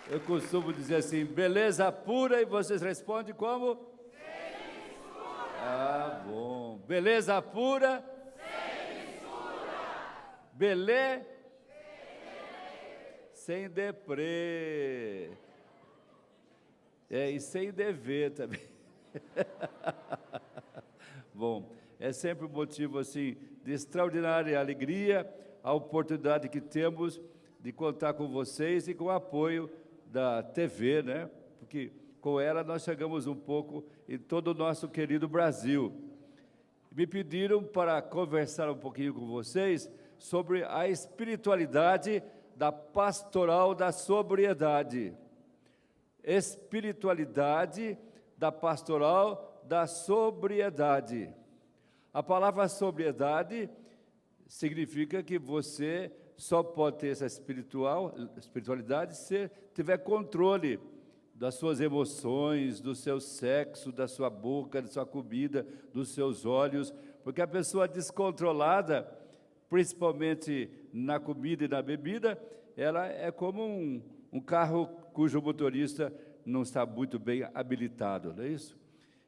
Eu costumo dizer assim, beleza pura, e vocês respondem como? Sem mistura. Ah, bom. Beleza pura? Sem mistura. Belê? Sem deprê. E sem dever também. Bom, é sempre um motivo assim de extraordinária alegria a oportunidade que temos de contar com vocês e com o apoio da TV, né? Porque com ela nós chegamos um pouco em todo o nosso querido Brasil. Me pediram para conversar um pouquinho com vocês sobre a espiritualidade da pastoral da sobriedade. Espiritualidade da pastoral da sobriedade. A palavra sobriedade significa que você só pode ter essa espiritualidade se tiver controle das suas emoções, do seu sexo, da sua boca, da sua comida, dos seus olhos, porque a pessoa descontrolada, principalmente na comida e na bebida, ela é como um carro cujo motorista não está muito bem habilitado, não é isso?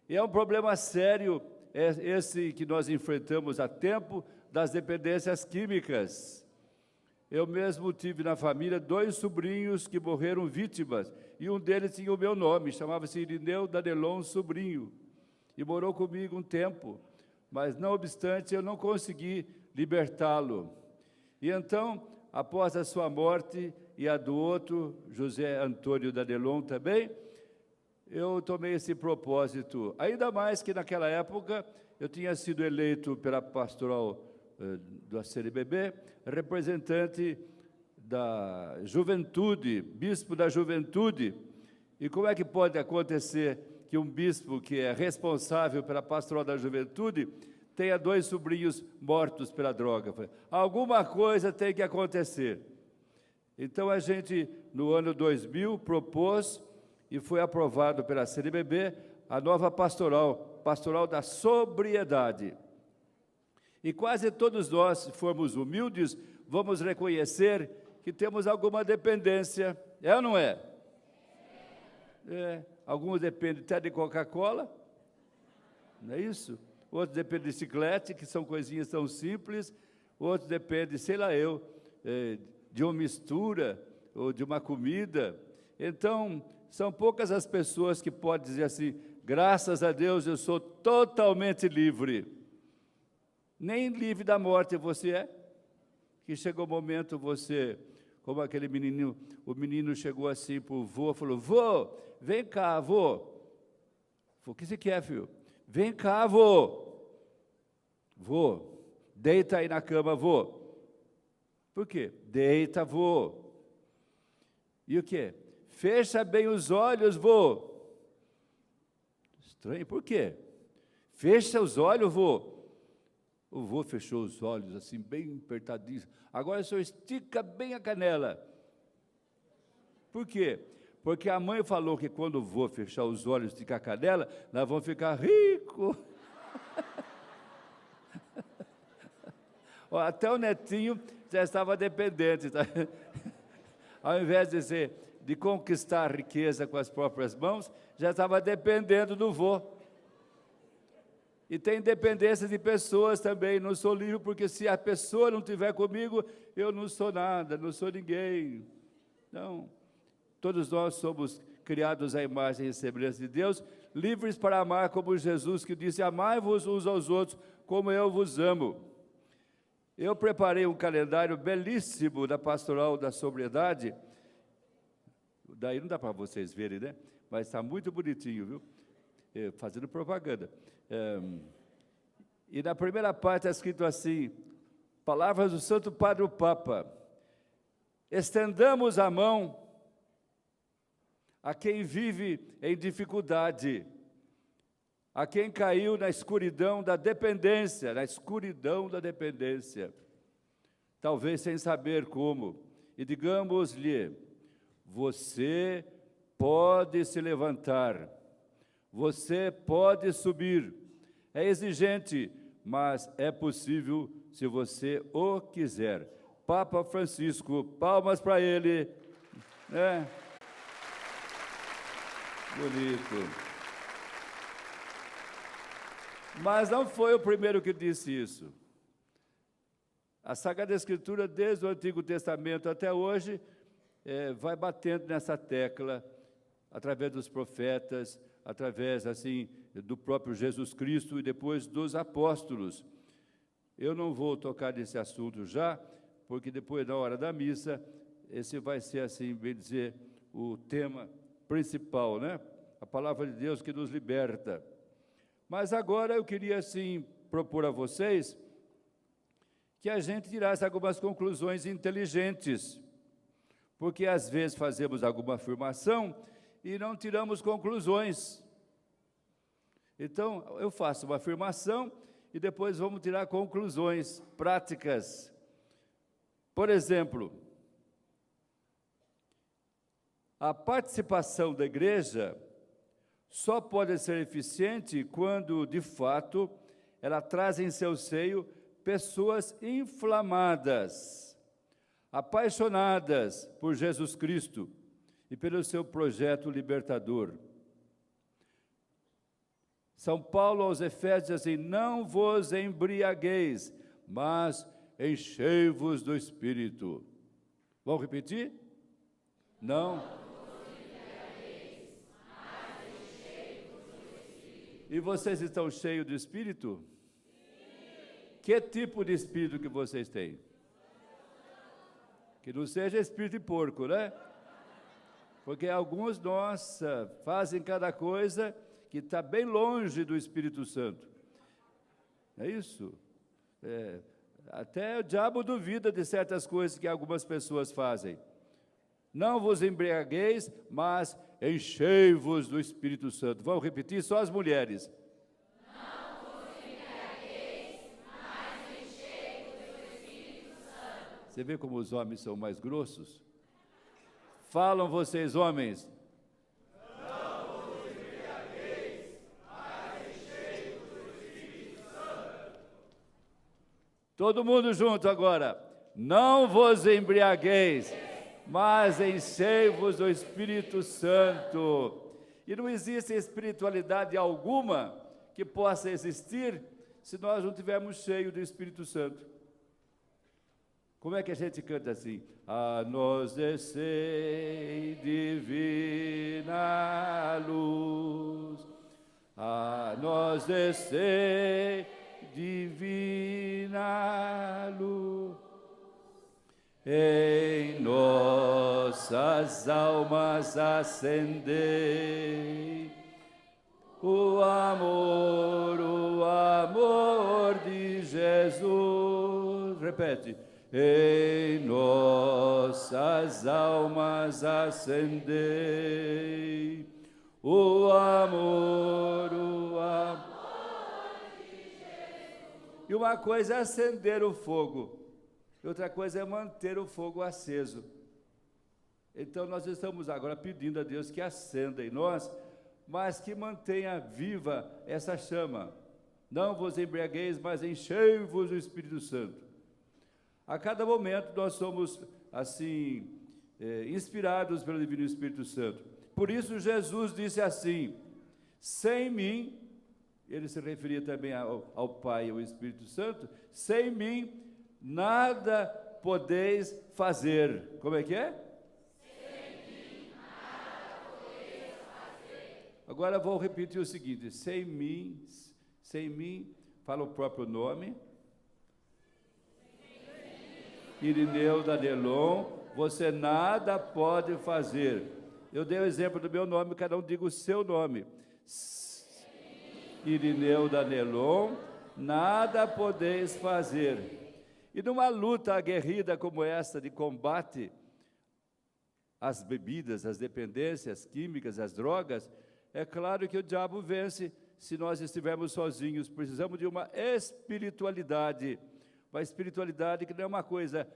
E é um problema sério esse que nós enfrentamos há tempo das dependências químicas. Eu mesmo tive na família 2 sobrinhos que morreram vítimas, e um deles tinha o meu nome, chamava-se Irineu Danelon Sobrinho, e morou comigo um tempo, mas não obstante eu não consegui libertá-lo. E então, após a sua morte e a do outro, José Antônio Danelon também, eu tomei esse propósito, ainda mais que naquela época eu tinha sido eleito pela pastoral do CNBB, representante da juventude, bispo da juventude. E como é que pode acontecer que um bispo que é responsável pela pastoral da juventude tenha 2 sobrinhos mortos pela droga? Alguma coisa tem que acontecer. Então a gente, no ano 2000, propôs e foi aprovado pela CNBB a nova pastoral da sobriedade. E quase todos nós, se formos humildes, vamos reconhecer que temos alguma dependência. É ou não é? Alguns dependem até de Coca-Cola, não é isso? Outros dependem de chiclete, que são coisinhas tão simples. Outros dependem, sei lá eu, de uma mistura ou de uma comida. Então, são poucas as pessoas que podem dizer assim, graças a Deus eu sou totalmente livre. Nem livre da morte você é, que chegou o momento você, como aquele menino, o menino chegou assim para o vô, falou, vô, vem cá, vô. O que você quer, filho? Vem cá, vô. Vô, deita aí na cama, vô. Por quê? Deita, vô. E o quê? Fecha bem os olhos, vô. Estranho, por quê? Fecha os olhos, vô. O vô fechou os olhos, assim, bem apertadinhos. Agora o senhor estica bem a canela. Por quê? Porque a mãe falou que quando o vô fechar os olhos e esticar a canela, nós vamos ficar ricos. Até o netinho já estava dependente. Tá? Ao invés de conquistar a riqueza com as próprias mãos, já estava dependendo do vô. E tem dependência de pessoas também, não sou livre, porque se a pessoa não estiver comigo, eu não sou nada, não sou ninguém. Não, todos nós somos criados à imagem e semelhança de Deus, livres para amar como Jesus, que disse, amai-vos uns aos outros, como eu vos amo. Eu preparei um calendário belíssimo da pastoral da sobriedade, daí não dá para vocês verem, né? Mas está muito bonitinho, viu? Fazendo propaganda. E na primeira parte está escrito assim, palavras do Santo Padre o Papa, estendamos a mão a quem vive em dificuldade, a quem caiu na escuridão da dependência, talvez sem saber como, e digamos-lhe, você pode se levantar, você pode subir, é exigente, mas é possível se você o quiser. Papa Francisco, palmas para ele, né? Bonito. Mas não foi o primeiro que disse isso. A Sagrada Escritura, desde o Antigo Testamento até hoje, vai batendo nessa tecla, através dos profetas, através, assim, do próprio Jesus Cristo e depois dos apóstolos. Eu não vou tocar nesse assunto já, porque depois, na hora da missa, esse vai ser, assim, bem dizer, o tema principal, né? A palavra de Deus que nos liberta. Mas agora eu queria, assim, propor a vocês que a gente tirasse algumas conclusões inteligentes, porque às vezes fazemos alguma afirmação e não tiramos conclusões. Então, eu faço uma afirmação e depois vamos tirar conclusões práticas. Por exemplo, a participação da igreja só pode ser eficiente quando, de fato, ela traz em seu seio pessoas inflamadas, apaixonadas por Jesus Cristo e pelo seu projeto libertador. São Paulo aos Efésios diz assim: não vos embriagueis, mas enchei-vos do Espírito. Vamos repetir? Não. E vocês estão cheios do Espírito? Sim. Que tipo de Espírito que vocês têm? Que não seja espírito de porco, né? Porque alguns, nossa, fazem cada coisa que está bem longe do Espírito Santo. É isso? Até o diabo duvida de certas coisas que algumas pessoas fazem. Não vos embriagueis, mas enchei-vos do Espírito Santo. Vamos repetir? Só as mulheres. Não vos embriagueis, mas enchei-vos do Espírito Santo. Você vê como os homens são mais grossos? Falam vocês, homens. Não vos embriagueis, mas enchei-vos do Espírito Santo. Todo mundo junto agora. Não vos embriagueis, mas enchei-vos do Espírito Santo. E não existe espiritualidade alguma que possa existir se nós não tivermos cheio do Espírito Santo. Como é que a gente canta assim? A nós descei divina luz, a nós descei divina luz, em nossas almas acendei o amor de Jesus. Repete. Em nossas almas acendei o amor de Jesus. E uma coisa é acender o fogo. Outra coisa é manter o fogo aceso. Então, nós estamos agora pedindo a Deus que acenda em nós, mas que mantenha viva essa chama. Não vos embriagueis, mas enchei-vos do Espírito Santo. A cada momento nós somos, assim, inspirados pelo Divino Espírito Santo. Por isso, Jesus disse assim: sem mim, ele se referia também ao Pai e ao Espírito Santo, sem mim, nada podeis fazer. Como é que é? Sem mim, nada podeis fazer. Agora vou repetir o seguinte: sem mim, fala o próprio nome. Irineu Danelon, você nada pode fazer. Eu dei o exemplo do meu nome, cada um diga o seu nome. Irineu Danelon, nada podeis fazer. E numa luta aguerrida como essa de combate às bebidas, às dependências químicas, às drogas, é claro que o diabo vence se nós estivermos sozinhos. Precisamos de uma espiritualidade que não é uma coisa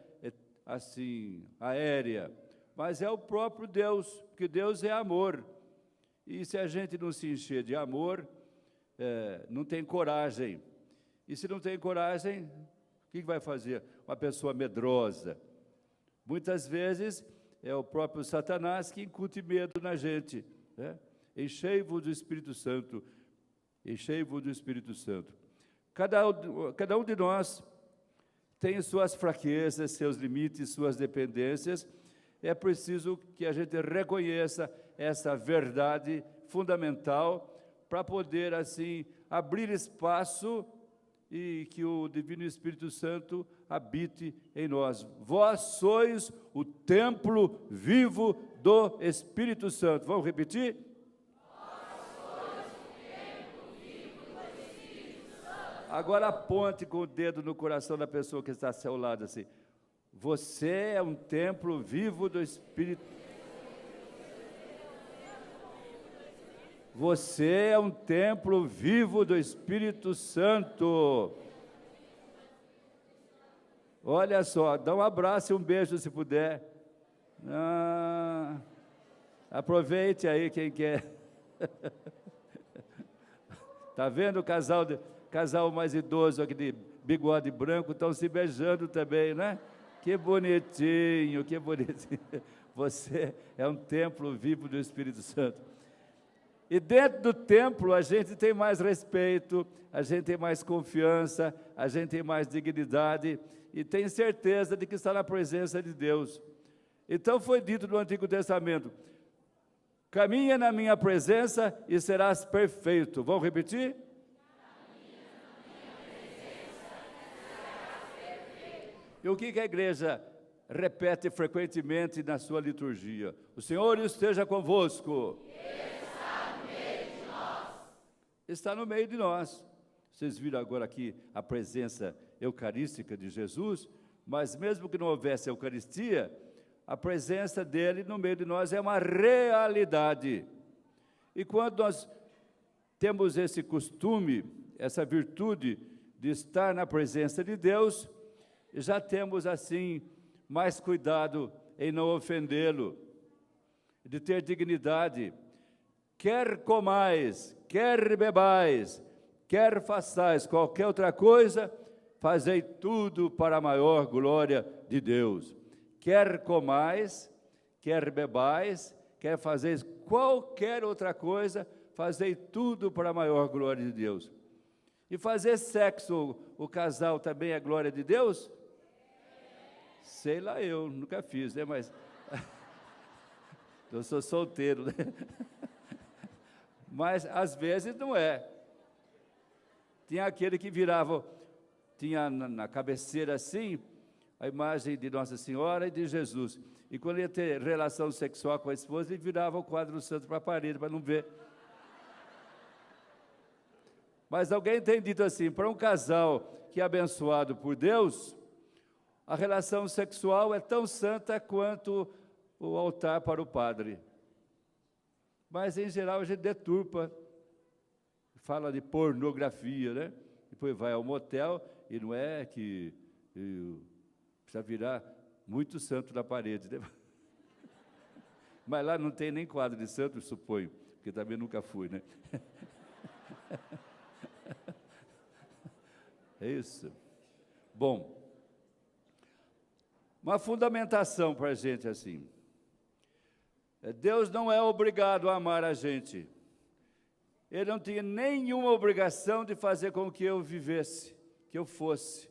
assim, aérea, mas é o próprio Deus, porque Deus é amor. E se a gente não se encher de amor, não tem coragem. E se não tem coragem, o que vai fazer? Uma pessoa medrosa. Muitas vezes é o próprio Satanás que incute medo na gente, né? Enchei-vos do Espírito Santo. Enchei-vos do Espírito Santo. Cada um de nós tem suas fraquezas, seus limites, suas dependências. É preciso que a gente reconheça essa verdade fundamental para poder, assim, abrir espaço e que o Divino Espírito Santo habite em nós. Vós sois o templo vivo do Espírito Santo. Vamos repetir? Agora aponte com o dedo no coração da pessoa que está ao seu lado, assim. Você é um templo vivo do Espírito. Você é um templo vivo do Espírito Santo. Olha só, dá um abraço e um beijo se puder. Aproveite aí quem quer. Está vendo o casal mais idoso aqui de bigode branco, estão se beijando também, né? Que bonitinho, que bonitinho. Você é um templo vivo do Espírito Santo. E dentro do templo a gente tem mais respeito, a gente tem mais confiança, a gente tem mais dignidade e tem certeza de que está na presença de Deus. Então foi dito no Antigo Testamento: caminha na minha presença e serás perfeito. Vamos repetir? E o que a igreja repete frequentemente na sua liturgia? O Senhor esteja convosco. Está no meio de nós. Está no meio de nós. Vocês viram agora aqui a presença eucarística de Jesus, mas mesmo que não houvesse Eucaristia, a presença dele no meio de nós é uma realidade. E quando nós temos esse costume, essa virtude de estar na presença de Deus, já temos, assim, mais cuidado em não ofendê-lo, de ter dignidade. Quer comais, quer bebais, quer façais qualquer outra coisa, fazei tudo para a maior glória de Deus. Quer comais, quer bebais, quer fazeis qualquer outra coisa, fazei tudo para a maior glória de Deus. E fazer sexo, o casal também é glória de Deus? Sei lá, eu nunca fiz, né? Mas eu sou solteiro, né? Mas às vezes não é. Tinha aquele que virava, tinha na cabeceira assim, a imagem de Nossa Senhora e de Jesus. E quando ia ter relação sexual com a esposa, ele virava o quadro santo para a parede, para não ver. Mas alguém tem dito assim, para um casal que é abençoado por Deus, a relação sexual é tão santa quanto o altar para o padre. Mas, em geral, a gente deturpa, fala de pornografia, né? Depois vai ao motel e não é que precisa virar muito santo na parede, né? Mas lá não tem nem quadro de santo, suponho, porque também nunca fui, né? É isso. Bom, uma fundamentação para a gente assim. Deus não é obrigado a amar a gente. Ele não tinha nenhuma obrigação de fazer com que eu vivesse, que eu fosse.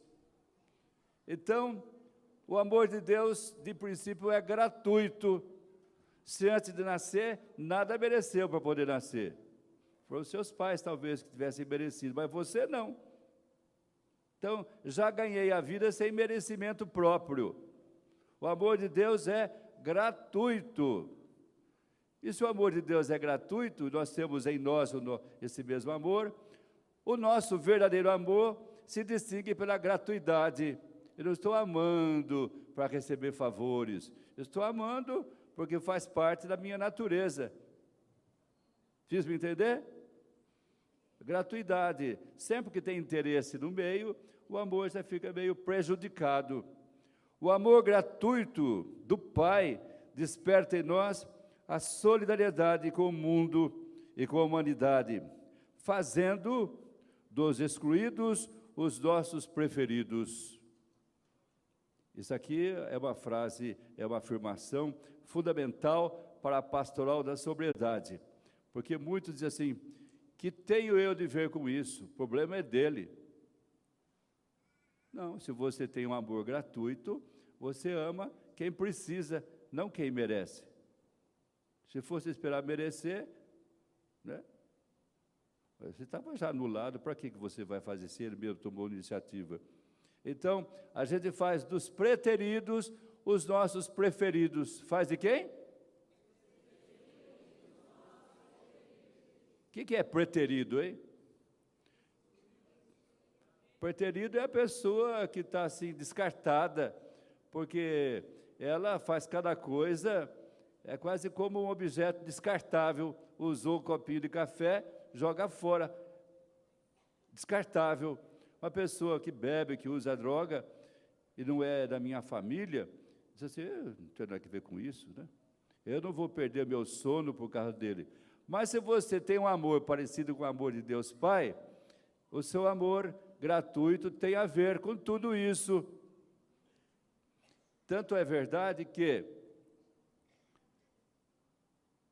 Então, o amor de Deus, de princípio, é gratuito. Se antes de nascer, nada mereceu para poder nascer. Foram os seus pais, talvez, que tivessem merecido, mas você não. Então, já ganhei a vida sem merecimento próprio. O amor de Deus é gratuito. E se o amor de Deus é gratuito, nós temos em nós esse mesmo amor, o nosso verdadeiro amor se distingue pela gratuidade. Eu não estou amando para receber favores, eu estou amando porque faz parte da minha natureza. Fiz-me entender? Gratuidade. Sempre que tem interesse no meio, o amor já fica meio prejudicado. O amor gratuito do Pai desperta em nós a solidariedade com o mundo e com a humanidade, fazendo dos excluídos os nossos preferidos. Isso aqui é uma frase, é uma afirmação fundamental para a pastoral da sobriedade, Porque muitos dizem assim, que tenho eu de ver com isso? O problema é dele. Não, se você tem um amor gratuito, você ama quem precisa, não quem merece. Se fosse esperar merecer, né? Você estava já anulado, para que você vai fazer se ele mesmo tomou iniciativa? Então, a gente faz dos preteridos os nossos preferidos. Faz de quem? O que é preterido, hein? Preterido é a pessoa que está assim, descartada, porque ela faz cada coisa, é quase como um objeto descartável. Usou um copinho de café, joga fora. Descartável. Uma pessoa que bebe, que usa droga, e não é da minha família, diz assim, não tem nada a ver com isso, né? Eu não vou perder meu sono por causa dele. Mas se você tem um amor parecido com o amor de Deus Pai, o seu amor gratuito tem a ver com tudo isso. Tanto é verdade que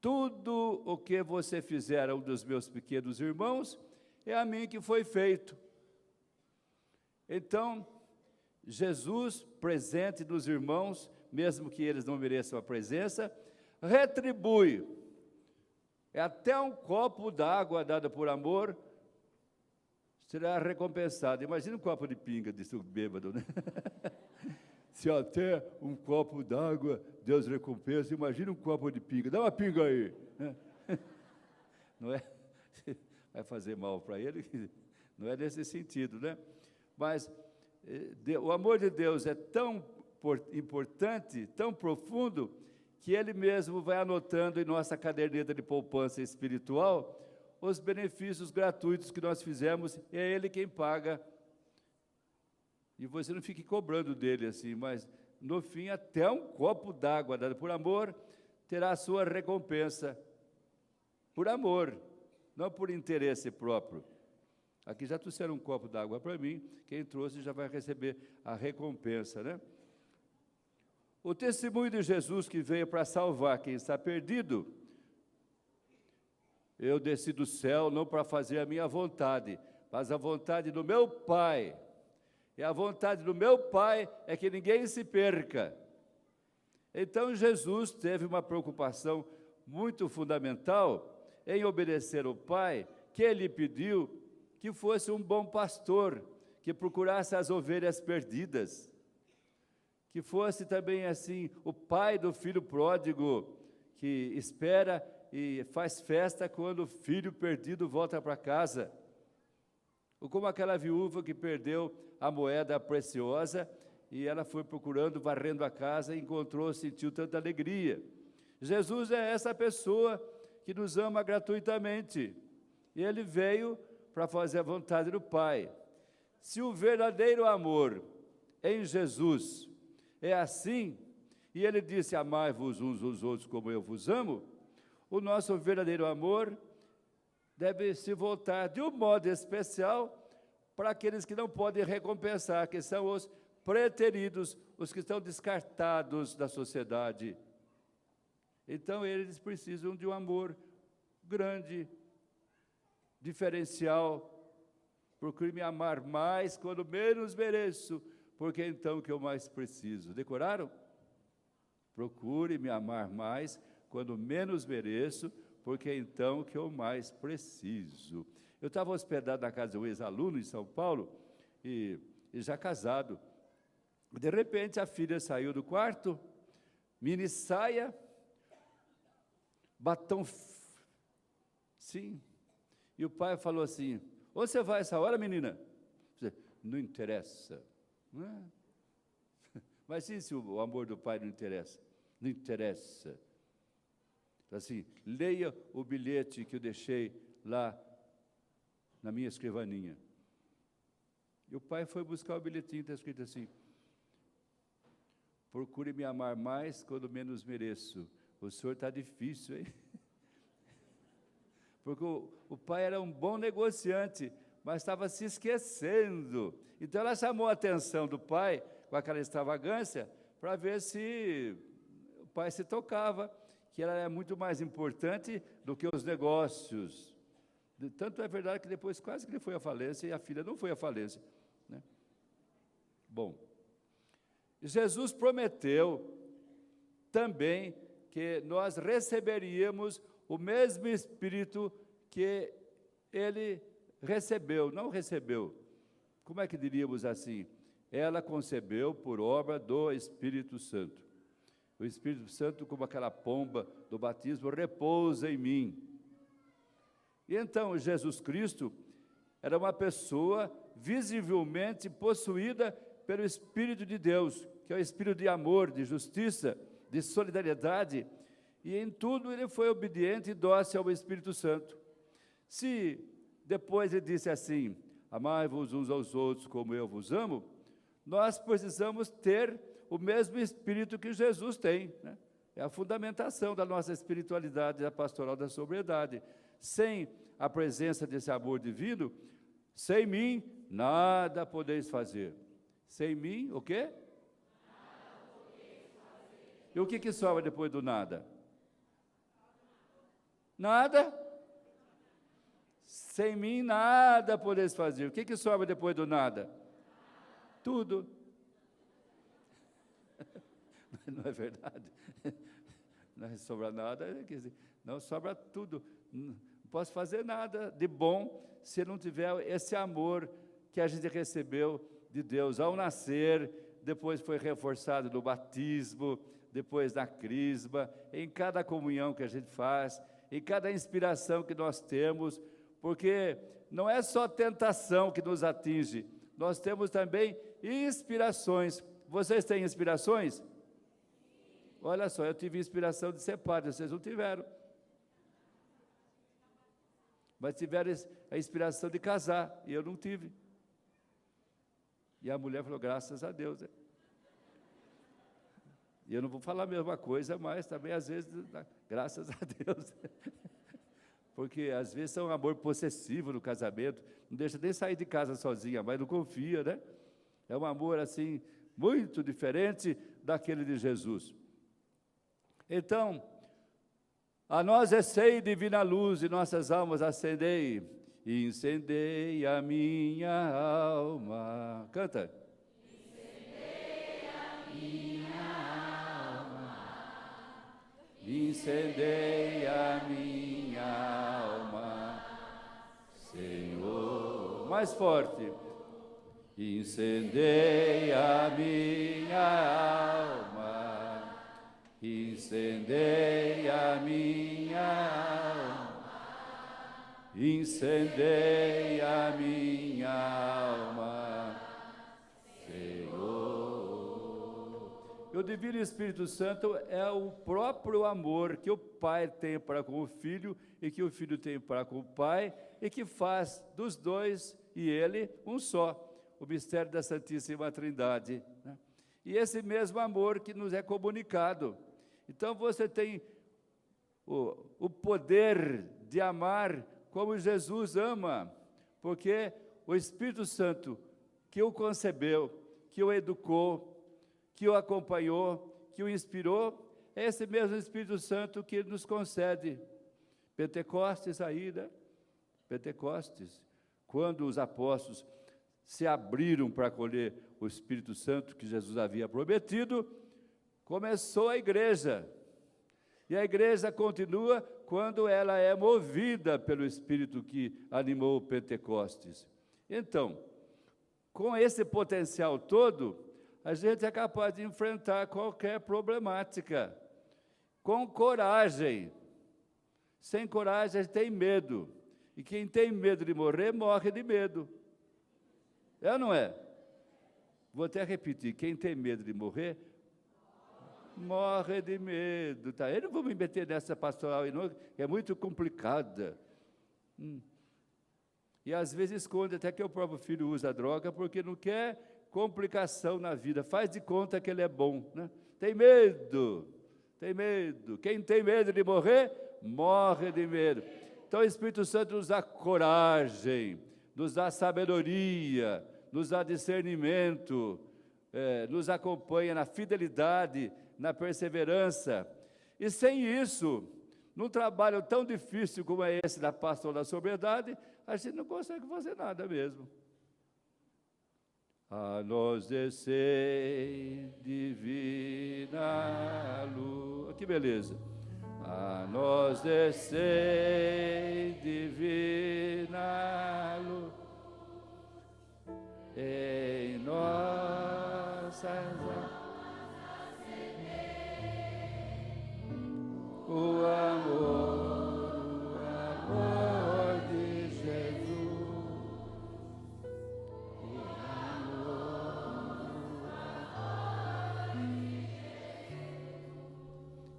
tudo o que você fizer a um dos meus pequenos irmãos, é a mim que foi feito. Então, Jesus, presente nos irmãos, mesmo que eles não mereçam a presença, retribui. É até um copo d'água dado por amor, será recompensado. Imagina um copo de pinga, disse o bêbado, né? Se até um copo d'água Deus recompensa, imagina um copo de pinga. Dá uma pinga aí. Não é? Vai fazer mal para ele? Não é nesse sentido, né? Mas o amor de Deus é tão importante, tão profundo, que Ele mesmo vai anotando em nossa caderneta de poupança espiritual os benefícios gratuitos que nós fizemos, é Ele quem paga. E você não fique cobrando dele assim, mas no fim, até um copo d'água dado por amor, terá a sua recompensa. Por amor, não por interesse próprio. Aqui já trouxeram um copo d'água para mim, quem trouxe já vai receber a recompensa, né? O testemunho de Jesus que veio para salvar quem está perdido. Eu desci do céu não para fazer a minha vontade, mas a vontade do meu Pai. E a vontade do meu Pai é que ninguém se perca. Então Jesus teve uma preocupação muito fundamental em obedecer ao Pai, que Ele pediu que fosse um bom pastor, que procurasse as ovelhas perdidas, que fosse também assim o pai do filho pródigo, que espera e faz festa quando o filho perdido volta para casa, ou como aquela viúva que perdeu a moeda preciosa e ela foi procurando, varrendo a casa, encontrou, sentiu tanta alegria. Jesus é essa pessoa que nos ama gratuitamente, e Ele veio para fazer a vontade do Pai. Se o verdadeiro amor em Jesus é assim, e Ele disse, amai-vos uns aos outros como eu vos amo, o nosso verdadeiro amor deve se voltar de um modo especial para aqueles que não podem recompensar, que são os preteridos, os que estão descartados da sociedade. Então, eles precisam de um amor grande, diferencial. Procure me amar mais quando menos mereço, porque é então que eu mais preciso. Decoraram? Procure me amar mais quando menos mereço, porque é então que eu mais preciso. Eu estava hospedado na casa de um ex-aluno em São Paulo, e já casado. De repente, a filha saiu do quarto, mini saia, batom, sim. E o pai falou assim, onde você vai essa hora, menina? Não interessa. Não é? Mas e se o amor do pai não interessa? Não interessa. Assim, leia o bilhete que eu deixei lá na minha escrivaninha. E o pai foi buscar o bilhetinho, está escrito assim, procure me amar mais quando menos mereço. O senhor está difícil, hein? Porque o pai era um bom negociante, mas estava se esquecendo. Então ela chamou a atenção do pai, com aquela extravagância, para ver se o pai se tocava, que ela é muito mais importante do que os negócios. Tanto é verdade que depois quase que ele foi à falência e a filha não foi à falência, né? Bom, Jesus prometeu também que nós receberíamos o mesmo Espírito que ele recebeu, não recebeu. Como é que diríamos assim? Ela concebeu por obra do Espírito Santo. O Espírito Santo, como aquela pomba do batismo, repousa em mim. E então, Jesus Cristo era uma pessoa visivelmente possuída pelo Espírito de Deus, que é o Espírito de amor, de justiça, de solidariedade, e em tudo ele foi obediente e dócil ao Espírito Santo. Se depois ele disse assim, amai-vos uns aos outros como eu vos amo, nós precisamos ter o mesmo Espírito que Jesus tem, né? É a fundamentação da nossa espiritualidade, da pastoral da sobriedade. Sem a presença desse amor divino, sem mim, nada podeis fazer. Sem mim, o quê? E o que sobra depois do nada? Nada? Sem mim, nada podeis fazer. O que sobra depois do nada? Tudo. Não é verdade? Não sobra nada, quer dizer, não sobra tudo. Não posso fazer nada de bom se não tiver esse amor que a gente recebeu de Deus ao nascer, depois foi reforçado no batismo, depois na crisma, em cada comunhão que a gente faz, em cada inspiração que nós temos, porque não é só tentação que nos atinge, nós temos também inspirações. Vocês têm inspirações? Olha só, eu tive inspiração de ser padre, vocês não tiveram. Mas tiveram a inspiração de casar, e eu não tive. E a mulher falou, graças a Deus. E eu não vou falar a mesma coisa, mas também às vezes, graças a Deus. Porque às vezes é um amor possessivo no casamento, não deixa nem sair de casa sozinha, mas não confia, né? É um amor assim, muito diferente daquele de Jesus. Então, a nós recei divina luz e nossas almas acendei, e incendei a minha alma. Canta. Incendei a minha alma. Incendei a minha alma, Senhor. Mais forte. Incendei a minha alma, incendei a minha alma, incendei a minha alma, Senhor. E o Divino Espírito Santo é o próprio amor que o Pai tem para com o Filho e que o Filho tem para com o Pai e que faz dos dois e Ele um só. O mistério da Santíssima Trindade, né? E esse mesmo amor que nos é comunicado. Então você tem o poder de amar como Jesus ama, porque o Espírito Santo que o concebeu, que o educou, que o acompanhou, que o inspirou, é esse mesmo Espírito Santo que nos concede. Pentecostes aí, né? Pentecostes, quando os apóstolos se abriram para acolher o Espírito Santo que Jesus havia prometido, começou a igreja. E a igreja continua quando ela é movida pelo Espírito que animou o Pentecostes. Então, com esse potencial todo, a gente é capaz de enfrentar qualquer problemática, com coragem. Sem coragem, a gente tem medo. E quem tem medo de morrer, morre de medo. É ou não é? Vou até repetir, quem tem medo de morrer, morre de medo, tá? Eu não vou me meter nessa pastoral aí, não, é muito complicada. E às vezes esconde até que o próprio filho usa droga, porque não quer complicação na vida, faz de conta que ele é bom, né? Tem medo, tem medo. Quem tem medo de morrer, morre de medo. Então o Espírito Santo nos dá coragem, nos dá sabedoria, nos dá discernimento, nos acompanha na fidelidade, na perseverança. E sem isso, num trabalho tão difícil como é esse da pastoral da sobriedade, a gente não consegue fazer nada mesmo. A nós descer divina luz. Que beleza. A nós descer divina luz em nossas almas. O amor de Jesus. O amor.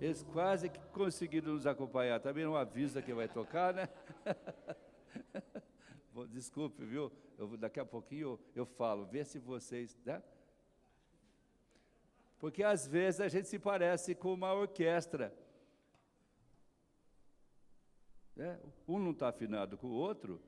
Eles quase que conseguiram nos acompanhar. Também não avisa que vai tocar, né? Desculpe, viu? Daqui a pouquinho eu falo. Vê se vocês... Né? Porque às vezes a gente se parece com uma orquestra. Um não está afinado com o outro,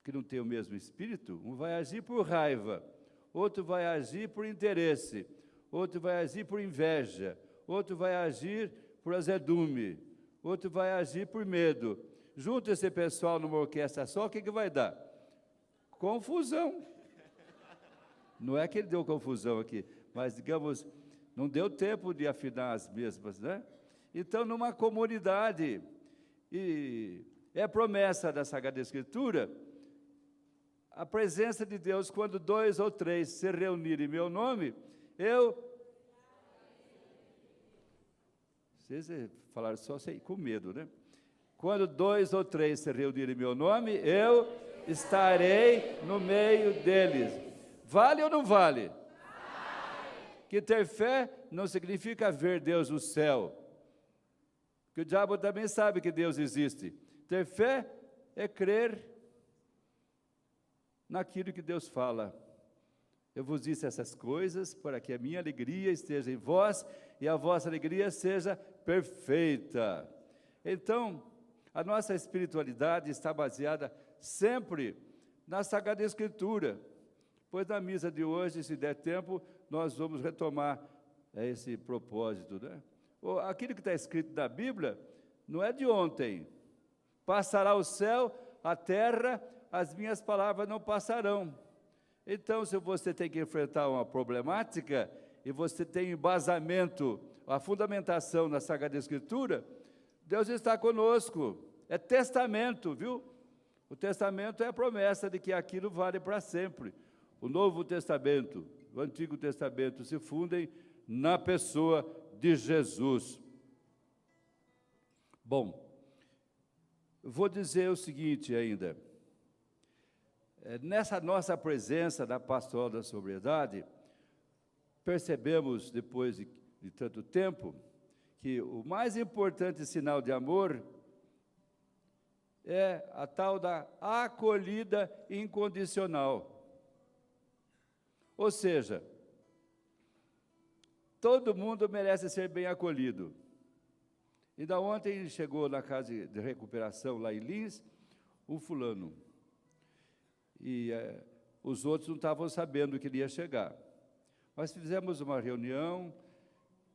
que não tem o mesmo espírito. Um vai agir por raiva, outro vai agir por interesse, outro vai agir por inveja, outro vai agir por azedume, outro vai agir por medo. Junta esse pessoal numa orquestra só, o que vai dar? Confusão. Não é que ele deu confusão aqui, mas, digamos, não deu tempo de afinar as mesmas, né? Então, numa comunidade... E é promessa da Sagrada Escritura, a presença de Deus, quando 2 ou 3 se reunirem em meu nome, Vocês falaram só com medo, né? Quando 2 ou 3 se reunirem em meu nome, eu estarei no meio deles. Vale ou não vale? Vale. Que ter fé não significa ver Deus no céu. Que o diabo também sabe que Deus existe. Ter fé é crer naquilo que Deus fala. Eu vos disse essas coisas para que a minha alegria esteja em vós e a vossa alegria seja perfeita. Então, a nossa espiritualidade está baseada sempre na Sagrada Escritura. Pois na missa de hoje, se der tempo, nós vamos retomar esse propósito, né? Aquilo que está escrito na Bíblia não é de ontem. Passará o céu, a terra, as minhas palavras não passarão. Então, se você tem que enfrentar uma problemática e você tem embasamento, a fundamentação na Sagrada Escritura, Deus está conosco. É testamento, viu? O testamento é a promessa de que aquilo vale para sempre. O Novo Testamento, o Antigo Testamento se fundem na pessoa de Jesus. Bom, vou dizer o seguinte ainda. Nessa nossa presença da pastoral da sobriedade, percebemos, depois de tanto tempo, que o mais importante sinal de amor é a tal da acolhida incondicional. Ou seja, todo mundo merece ser bem acolhido. Ainda ontem chegou na casa de recuperação lá em Lins, um fulano. E os outros não estavam sabendo que ele ia chegar. Nós fizemos uma reunião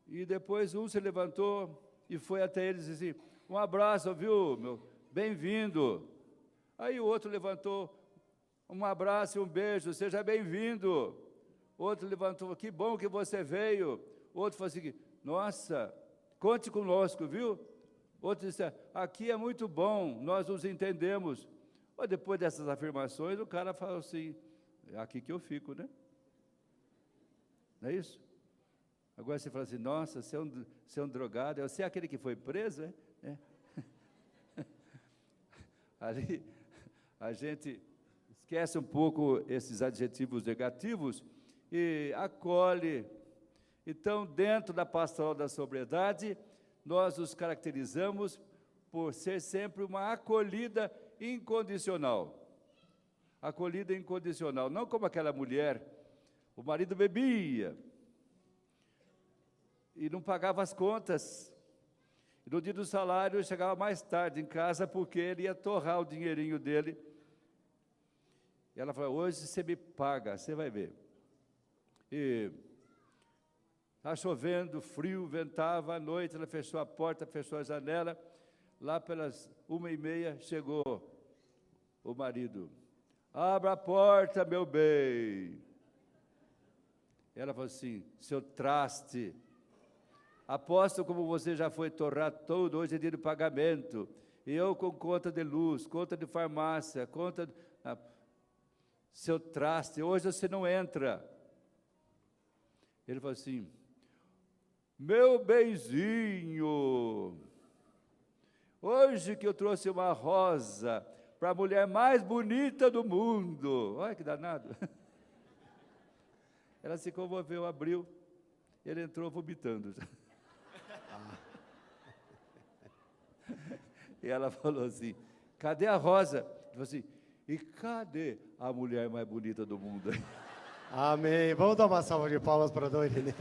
e depois um se levantou e foi até eles e disse: um abraço, viu, meu, bem-vindo. Aí o outro levantou: um abraço e um beijo, seja bem-vindo. Outro levantou: que bom que você veio. Outro falou assim: nossa, conte conosco, viu? Outro disse: aqui é muito bom, nós nos entendemos. Mas depois dessas afirmações, o cara falou assim: é aqui que eu fico, né? Não é isso? Agora você fala assim: nossa, você é um drogado, você é aquele que foi preso, é? Ali, a gente esquece um pouco esses adjetivos negativos e acolhe. Então, dentro da pastoral da sobriedade, nós nos caracterizamos por ser sempre uma acolhida incondicional. Acolhida incondicional, não como aquela mulher, o marido bebia e não pagava as contas. E no dia do salário, chegava mais tarde em casa porque ele ia torrar o dinheirinho dele. E ela falou: hoje você me paga, você vai ver. E Estava chovendo, frio, ventava à noite, ela fechou a porta, fechou a janela. Lá pelas 1h30 chegou o marido. Abra a porta, meu bem. Ela falou assim, seu traste, aposto como você já foi torrar todo, hoje é dia de pagamento. E eu com conta de luz, conta de farmácia, seu traste, hoje você não entra. Ele falou assim, meu benzinho, hoje que eu trouxe uma rosa para a mulher mais bonita do mundo. Olha que danado. Ela se comoveu, abriu, ele entrou vomitando. E ela falou assim, cadê a rosa? Ele falou assim, e cadê a mulher mais bonita do mundo? Amém. Vamos dar uma salva de palmas para a Dona Irineu.